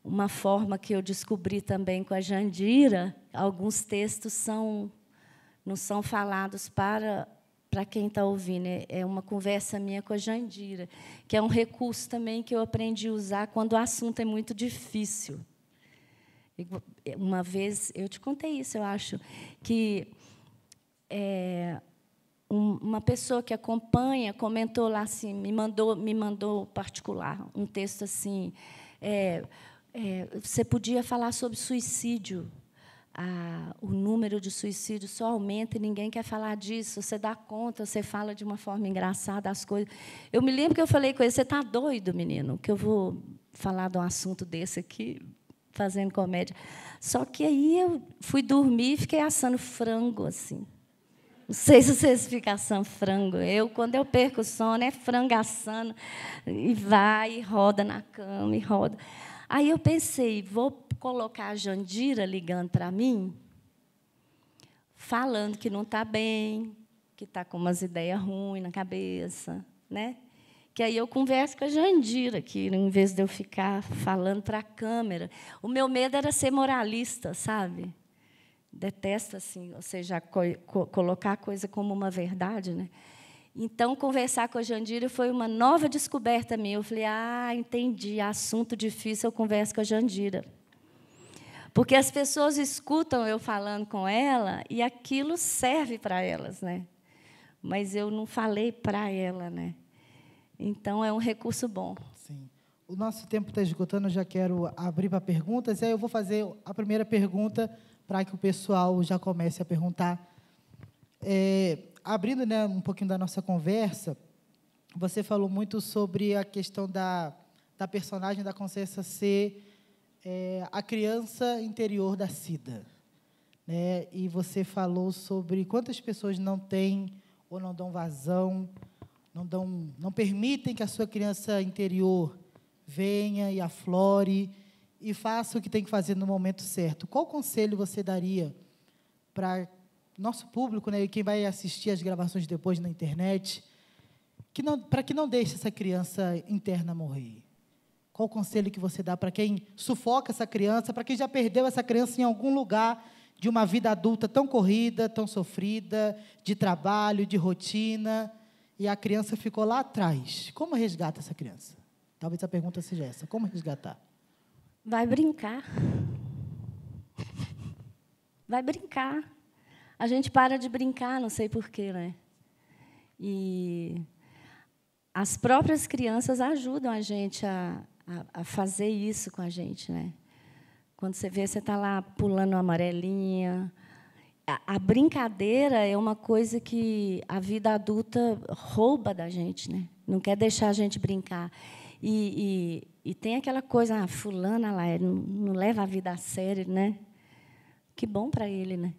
uma forma que eu descobri também com a Jandira. Alguns textos não são falados para quem está ouvindo. É uma conversa minha com a Jandira, que é um recurso também que eu aprendi a usar quando o assunto é muito difícil. Uma vez, eu te contei isso, eu acho, que uma pessoa que acompanha comentou lá assim, me mandou particular um texto assim, você podia falar sobre suicídio. O número de suicídios só aumenta e ninguém quer falar disso. Você dá conta, você fala de uma forma engraçada as coisas. Eu me lembro que eu falei com ele, você está doido, menino, que eu vou falar de um assunto desse aqui, fazendo comédia. Só que aí eu fui dormir e fiquei assando frango, assim. Não sei se vocês ficam assando frango. Quando eu perco o sono, é frango assando, e vai, e roda na cama, e roda. Aí eu pensei, vou colocar a Jandira ligando para mim, falando que não está bem, que está com umas ideias ruins na cabeça, né? Que aí eu converso com a Jandira, que, em vez de eu ficar falando para a câmera. O meu medo era ser moralista, sabe? Detesto, assim, ou seja, colocar a coisa como uma verdade, né? Então, conversar com a Jandira foi uma nova descoberta minha. Eu falei, entendi, assunto difícil, eu converso com a Jandira. Porque as pessoas escutam eu falando com ela e aquilo serve para elas, né? Mas eu não falei para ela, né? Então, é um recurso bom. Sim. O nosso tempo está esgotando, eu já quero abrir para perguntas. E aí eu vou fazer a primeira pergunta para que o pessoal já comece a perguntar. Abrindo, né, um pouquinho da nossa conversa, você falou muito sobre a questão da personagem da Concessa ser a criança interior da Cida, né? E você falou sobre quantas pessoas não têm ou não dão vazão, não permitem que a sua criança interior venha e aflore e faça o que tem que fazer no momento certo. Qual conselho você daria para nosso público, né, e quem vai assistir as gravações depois na internet, para que não deixe essa criança interna morrer? Qual o conselho que você dá para quem sufoca essa criança, para quem já perdeu essa criança em algum lugar de uma vida adulta tão corrida, tão sofrida, de trabalho, de rotina, e a criança ficou lá atrás? Como resgata essa criança? Talvez a pergunta seja essa, como resgatar? Vai brincar. Vai brincar. A gente para de brincar, não sei porquê, né? E as próprias crianças ajudam a gente a fazer isso com a gente, né? Quando você vê, você está lá pulando uma amarelinha. A brincadeira é uma coisa que a vida adulta rouba da gente, né? Não quer deixar a gente brincar. E tem aquela coisa, fulana lá, não leva a vida a sério, né? Que bom para ele, né?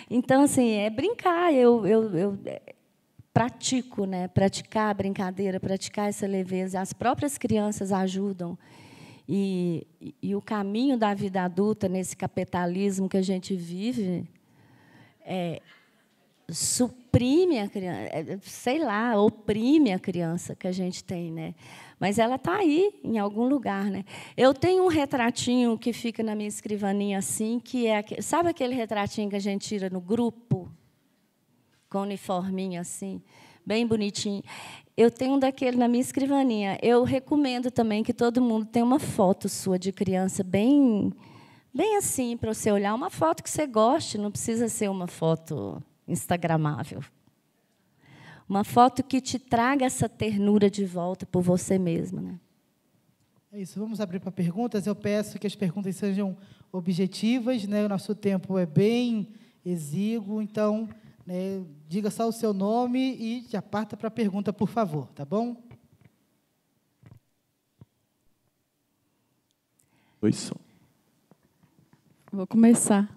Então, assim, é brincar. Eu pratico, né? Praticar a brincadeira, praticar essa leveza. As próprias crianças ajudam. E o caminho da vida adulta, nesse capitalismo que a gente vive, suprime a criança, sei lá, oprime a criança que a gente tem, né? Mas ela está aí, em algum lugar, né? Eu tenho um retratinho que fica na minha escrivaninha assim, que é sabe aquele retratinho que a gente tira no grupo, com uniforminho assim, bem bonitinho. Eu tenho um daquele na minha escrivaninha. Eu recomendo também que todo mundo tenha uma foto sua de criança bem assim para você olhar, uma foto que você goste, não precisa ser uma foto instagramável. Uma foto que te traga essa ternura de volta por você mesma, né? É isso. Vamos abrir para perguntas. Eu peço que as perguntas sejam objetivas, né? O nosso tempo é bem exíguo, então, né, diga só o seu nome e já parta para a pergunta, por favor, tá bom? Oi, som. Vou começar.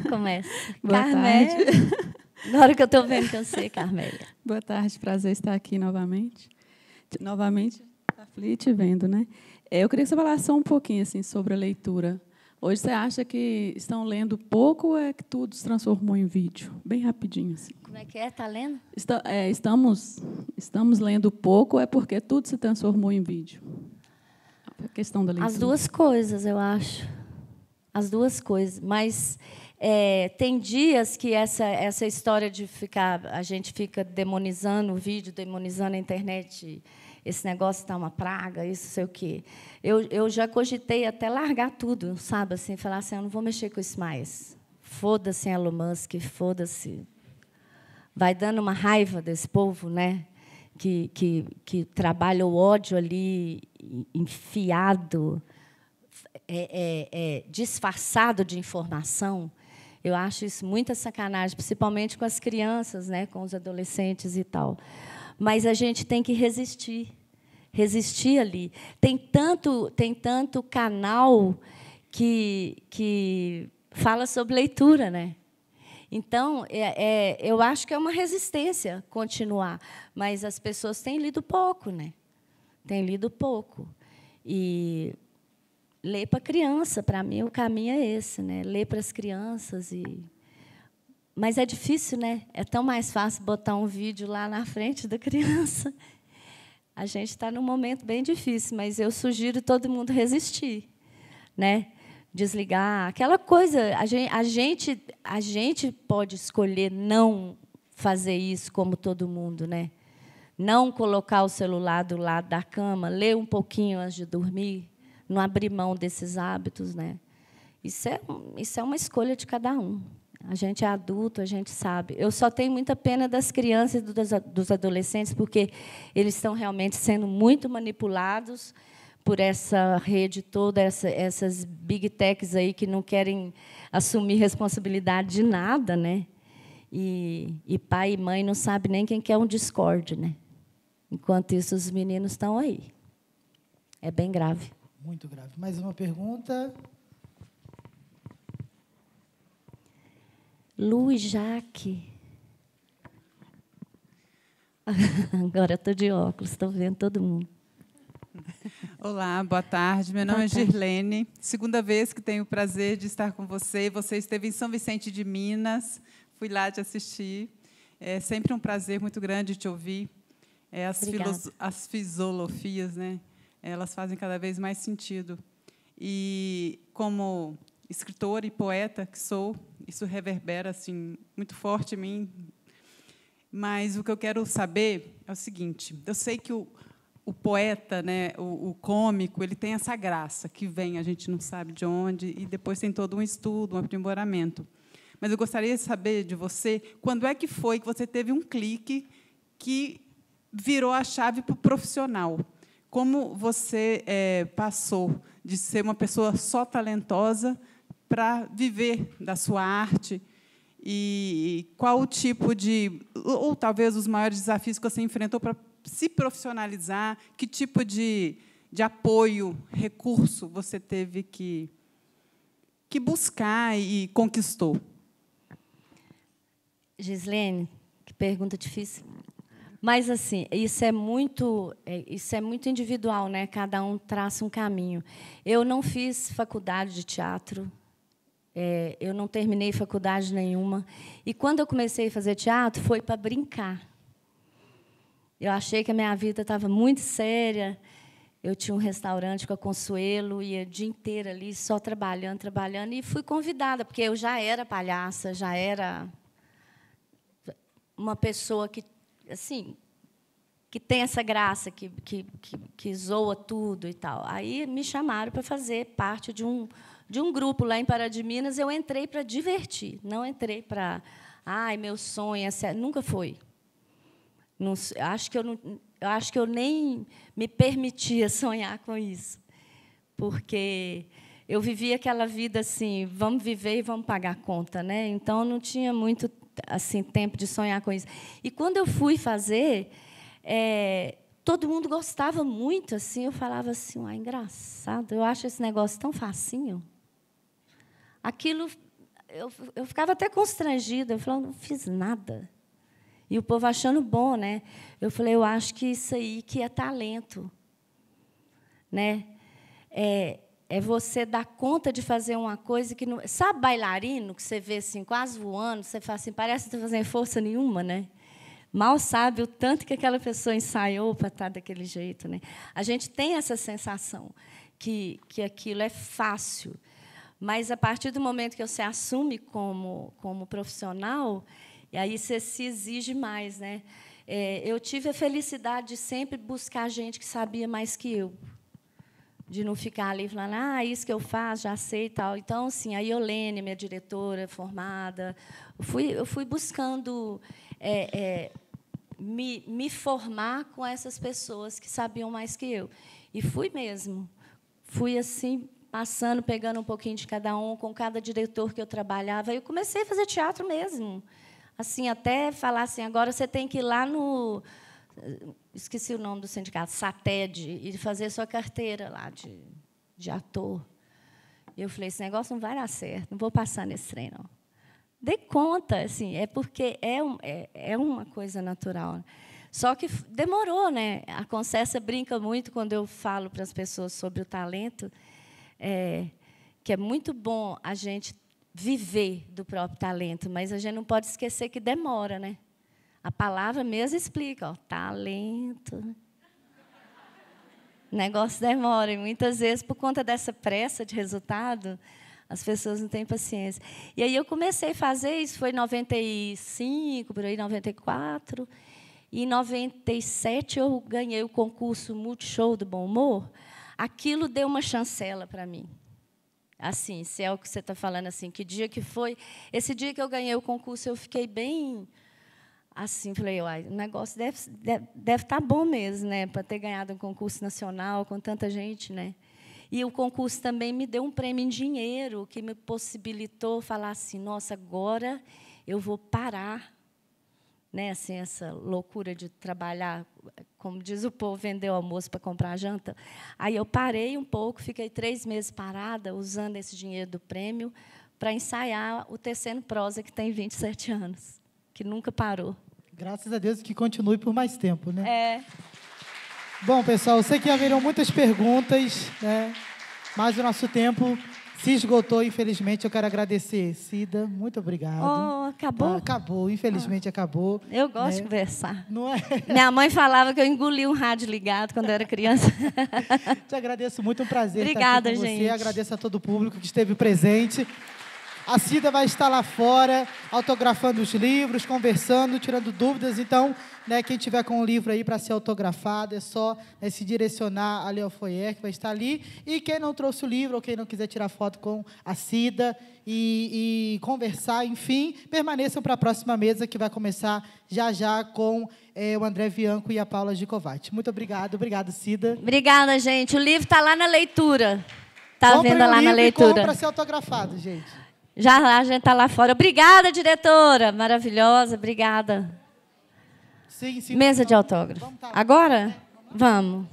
Começa. Boa Carmélia. tarde. Agora que eu estou vendo que eu sei, Carmélia. Boa tarde, prazer estar aqui novamente. Novamente, está Flit vendo, né? Eu queria que você falasse só um pouquinho assim, sobre a leitura. Hoje você acha que estão lendo pouco ou é que tudo se transformou em vídeo? Bem rapidinho. Assim. Como é que é? Está lendo? Estamos lendo pouco ou é porque tudo se transformou em vídeo? A questão da leitura. As duas coisas, eu acho. As duas coisas. Mas tem dias que essa história de a gente fica demonizando o vídeo, demonizando a internet, esse negócio está uma praga, isso sei o quê. Eu já cogitei até largar tudo, sabe? Assim, falar assim, eu não vou mexer com isso mais. Foda-se Elon Musk, foda-se. Vai dando uma raiva desse povo, né? Que trabalha o ódio ali, enfiado, disfarçado de informação. Eu acho isso muita sacanagem, principalmente com as crianças, né? Com os adolescentes e tal. Mas a gente tem que resistir ali. Tem tanto canal que fala sobre leitura, né? Então, eu acho que é uma resistência continuar, mas as pessoas têm lido pouco, né? Têm lido pouco. E ler para criança, para mim, o caminho é esse, né? Ler para as crianças Mas é difícil, né? É tão mais fácil botar um vídeo lá na frente da criança. A gente está num momento bem difícil, mas eu sugiro todo mundo resistir, né? Desligar aquela coisa. A gente pode escolher não fazer isso como todo mundo, né? Não colocar o celular do lado da cama, ler um pouquinho antes de dormir, não abrir mão desses hábitos, né? Isso é uma escolha de cada um. A gente é adulto, a gente sabe. Eu só tenho muita pena das crianças e dos adolescentes, porque eles estão realmente sendo muito manipulados por essa rede toda, essas big techs aí que não querem assumir responsabilidade de nada, né? E pai e mãe não sabem nem quem quer um Discord, né? Enquanto isso, os meninos estão aí. É bem grave. Muito grave. Mais uma pergunta. Lu e Jaque. Agora eu estou de óculos, estou vendo todo mundo. Olá, boa tarde. Meu nome é Girlene. Segunda vez que tenho o prazer de estar com você. Você esteve em São Vicente de Minas. Fui lá te assistir. É sempre um prazer muito grande te ouvir. As filosofias, né? Elas fazem cada vez mais sentido. E, como escritora e poeta que sou, isso reverbera assim, muito forte em mim. Mas o que eu quero saber é o seguinte: eu sei que o poeta, né, o cômico, ele tem essa graça que vem, a gente não sabe de onde, e depois tem todo um estudo, um aprimoramento. Mas eu gostaria de saber de você, quando é que foi que você teve um clique que virou a chave para o profissional? Como você passou de ser uma pessoa só talentosa para viver da sua arte? E qual o tipo de, ou talvez os maiores desafios que você enfrentou para se profissionalizar? Que tipo de apoio, recurso você teve que buscar e conquistou? Gislene, que pergunta difícil. Mas assim, isso é muito individual, né? Cada um traça um caminho. Eu não fiz faculdade de teatro. Eu não terminei faculdade nenhuma. E, quando eu comecei a fazer teatro, foi para brincar. Eu achei que a minha vida estava muito séria. Eu tinha um restaurante com a Consuelo, ia o dia inteiro ali, só trabalhando, e fui convidada, porque eu já era palhaça, já era uma pessoa que, assim, que tem essa graça, que zoa tudo e tal. Aí me chamaram para fazer parte de um grupo lá em Pará de Minas. Eu entrei para divertir, não entrei para, meu sonho, nunca foi. Não, acho que eu nem me permitia sonhar com isso, porque eu vivia aquela vida assim, vamos viver e vamos pagar a conta, né? Então, eu não tinha muito assim tempo de sonhar com isso. E, quando eu fui fazer, todo mundo gostava muito, assim. Eu falava assim, engraçado, eu acho esse negócio tão facinho. Aquilo, eu ficava até constrangida, eu falava, não fiz nada. E o povo achando bom, né? Eu falei, eu acho que isso aí que é talento. né? É você dar conta de fazer uma coisa que não... Sabe bailarino, que você vê assim, quase voando, você fala assim, parece que não está fazendo força nenhuma, né? Mal sabe o tanto que aquela pessoa ensaiou para estar daquele jeito, né? A gente tem essa sensação que aquilo é fácil, mas, a partir do momento que você assume como profissional, e aí você se exige mais, né? Eu tive a felicidade de sempre buscar gente que sabia mais que eu, de não ficar ali falando, isso que eu faço, já sei e tal. Então, assim, a Iolene, minha diretora formada, eu fui buscando me formar com essas pessoas que sabiam mais que eu. E fui mesmo. Fui, assim, passando, pegando um pouquinho de cada um, com cada diretor que eu trabalhava. Eu comecei a fazer teatro mesmo. Assim, até falar assim, agora você tem que ir lá no... Esqueci o nome do sindicato, SATED, e fazer sua carteira lá de ator. E eu falei, esse negócio não vai dar certo, não vou passar nesse trem, não. Dei conta, assim, porque é uma coisa natural. Só que demorou, né? A Concessa brinca muito quando eu falo para as pessoas sobre o talento, que é muito bom a gente viver do próprio talento, mas a gente não pode esquecer que demora, né? A palavra mesmo explica, talento. O negócio demora, e muitas vezes, por conta dessa pressa de resultado, as pessoas não têm paciência. E aí eu comecei a fazer, isso foi em 95, por aí, 94. E em 97 eu ganhei o concurso Multishow do Bom Humor. Aquilo deu uma chancela para mim. Assim, se é o que você está falando, assim, que dia que foi? Esse dia que eu ganhei o concurso, eu fiquei bem... Assim, falei, o negócio deve estar bom mesmo, né, para ter ganhado um concurso nacional com tanta gente, né? E o concurso também me deu um prêmio em dinheiro, que me possibilitou falar assim, nossa, agora eu vou parar, né, assim, essa loucura de trabalhar, como diz o povo, vender o almoço para comprar a janta. Aí eu parei um pouco, fiquei 3 meses parada, usando esse dinheiro do prêmio para ensaiar o Tecendo Prosa, que tem 27 anos, que nunca parou. Graças a Deus que continue por mais tempo, né? Bom, pessoal, eu sei que haverão muitas perguntas, né? Mas o nosso tempo se esgotou, infelizmente. Eu quero agradecer, Cida. Muito obrigado. Acabou? Acabou, infelizmente acabou. Eu gosto de conversar. Não é? Minha mãe falava que eu engoli um rádio ligado quando eu era criança. Te agradeço muito, um prazer Obrigada, estar aqui com gente. você. Agradeço a todo o público que esteve presente. A Cida vai estar lá fora, autografando os livros, conversando, tirando dúvidas. Então, né, quem tiver com um livro aí para ser autografado, é só se direcionar ali ao foyer, que vai estar ali. E quem não trouxe o livro, ou quem não quiser tirar foto com a Cida e conversar, enfim, permaneçam para a próxima mesa, que vai começar já com o André Bianco e a Paula Gicovati. Muito obrigado. Obrigado, Cida. Obrigada, gente. O livro está lá na leitura. Está vendo lá na leitura. Para ser autografado, gente. Já a gente está lá fora. Obrigada, diretora. Maravilhosa. Obrigada. Sim. Mesa de autógrafo. Agora? Vamos.